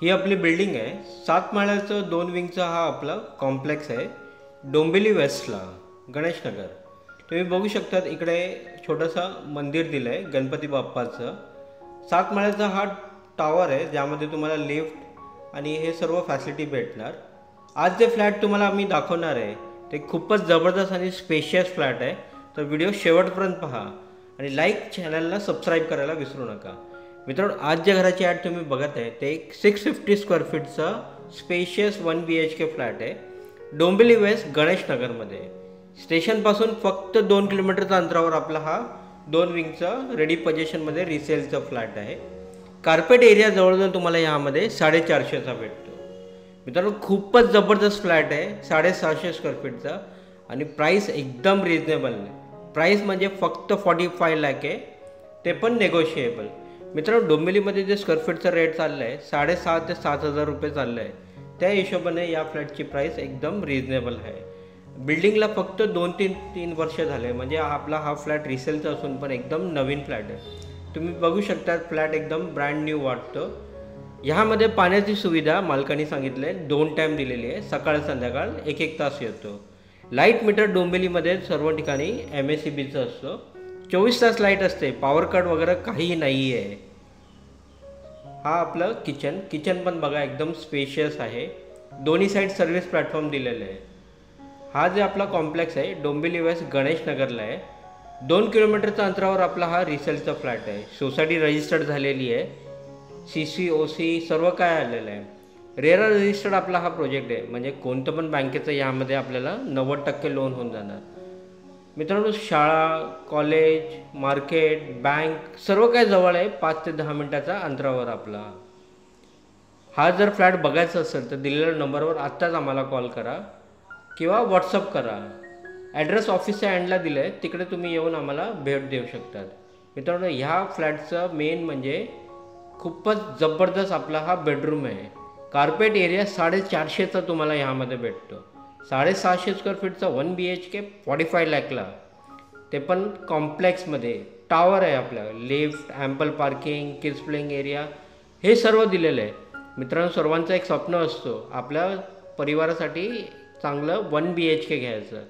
ही आपली बिल्डिंग आहे. 7 माळ्याचं 2 विंगचा हा आपला कॉम्प्लेक्स आहे. डोंबिवली वेस्टला, गणेशनगर. तुम्ही बघू शकतात इकडे छोटंसं मंदिर दिलं आहे गणपती बाप्पाचं. 7 माळ्याचा हा टॉवर आहे ज्यामध्ये तुम्हाला लिफ्ट आणि हे सर्व फॅसिलिटी भेटणार. आज जे फ्लॅट तुम्हाला आम्ही दाखवणार आहे ते खूपच जबरदस्त आणि स्पेशियस फ्लॅट आहे. तर व्हिडिओ शेवटपर्यंत पहा आणि लाईक चॅनलला सबस्क्राईब करायला विसरू नका. मित्रांनो, आज ज्या घराची ॲड तुम्ही बघत आहे ते एक 650 स्क्वेअर फीटचा स्पेशियस 1 BHK फ्लॅट आहे. डोंबिवली वेस्ट गणेशनगरमध्ये. स्टेशनपासून फक्त 2 किलोमीटरच्या अंतरावर आपला हा 2 विंगचा रेडी पोझिशनमध्ये रिसेलचा फ्लॅट आहे. कार्पेट एरिया जवळजवळ तुम्हाला यामध्ये 450चा भेटतो. मित्रांनो, खूपच जबरदस्त फ्लॅट आहे. 650 स्क्वेअर फीटचा आणि प्राईस एकदम रिजनेबल आहे. प्राईस म्हणजे फक्त 45 लाख आहे, ते पण नेगोशिएबल. मित्रांनो, डोंबिवलीमध्ये जे स्क्वेअर फीटचा रेट चाललं आहे 6,500 ते 7,000 रुपये चाललं आहे. त्या हिशोबाने या फ्लॅटची प्राईस एकदम रिजनेबल आहे. बिल्डिंगला फक्त 2-3 वर्ष झाले, म्हणजे आपला हा फ्लॅट रिसेलचा असून पण एकदम नवीन फ्लॅट आहे. तुम्ही बघू शकता फ्लॅट एकदम ब्रँड न्यू वाटतो. ह्यामध्ये पाण्याची सुविधा मालकाने सांगितलं आहे 2 टाईम दिलेली आहे. सकाळ संध्याकाळ 1-1 तास येतो. लाईट मीटर डोंबिवलीमध्ये सर्व ठिकाणी MSEBीचं असतो. 24 तास लाईट असते. पॉवर कट वगैरे काहीही नाही आहे. हा आपलं किचन पण बघा एकदम स्पेशियस आहे. दोन्ही साईड सर्व्हिस प्लॅटफॉर्म दिलेलं आहे. हा जे आपला कॉम्प्लेक्स आहे डोंबिवली वेस्ट गणेशनगरला आहे. 2 किलोमीटरच्या अंतरावर आपला हा रिसेलचा फ्लॅट आहे. सोसायटी रजिस्टर्ड झालेली आहे. CC OC सर्व काय आलेलं आहे. रेरा रजिस्टर्ड आपला हा प्रोजेक्ट आहे, म्हणजे कोणतं पण बँकेचं यामध्ये आपल्याला 90% लोन होऊन जाणार. मित्रांनो, शाळा, कॉलेज, मार्केट, बँक सर्व काय जवळ आहे. 5 ते 10 मिनटाच्या अंतरावर आपला हा जर फ्लॅट बघायचा असेल तर दिलेल्या नंबरवर आत्ताच आम्हाला कॉल करा किंवा व्हॉट्सअप करा. ॲड्रेस ऑफिसच्या एंडला दिलं आहे, तिकडे तुम्ही येऊन आम्हाला भेट देऊ शकतात. मित्रांनो, ह्या फ्लॅटचं मेन म्हणजे खूपच जबरदस्त आपला हा बेडरूम आहे. कार्पेट एरिया 450चा तुम्हाला ह्यामध्ये भेटतो. 650 स्क्वेअर फीटचा 1 BHK 45 लाखला, ते पण कॉम्प्लेक्समध्ये. टॉवर आहे आपल्या, lift, ample parking, kids playing area हे सर्व दिलेलं आहे. मित्रांनो, सर्वांचं एक स्वप्न असतो आपल्या परिवारासाठी चांगलं 1 BHK घ्यायचं.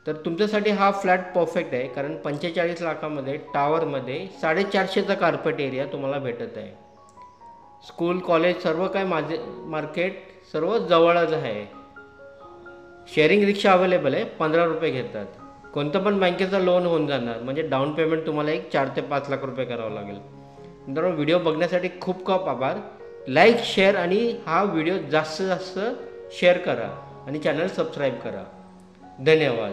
तर तुमच्यासाठी हा फ्लॅट परफेक्ट आहे, कारण 45 लाखामध्ये टॉवरमध्ये 450चा कार्पेट एरिया तुम्हाला भेटत आहे. स्कूल, कॉलेज सर्व काय मार्केट सर्व जवळच आहे. शेअरिंग रिक्षा अवेलेबल आहे. 15 रुपये घेतात. कोणतं पण बँकेचं लोन होऊन जाणार, म्हणजे डाऊन पेमेंट तुम्हाला एक 4 ते 5 लाख रुपये करावं लागेल. मित्रांनो, व्हिडिओ बघण्यासाठी खूप आभार. लाईक, शेअर आणि हा व्हिडिओ जास्तीत जास्त शेअर करा आणि चॅनल सबस्क्राईब करा. धन्यवाद.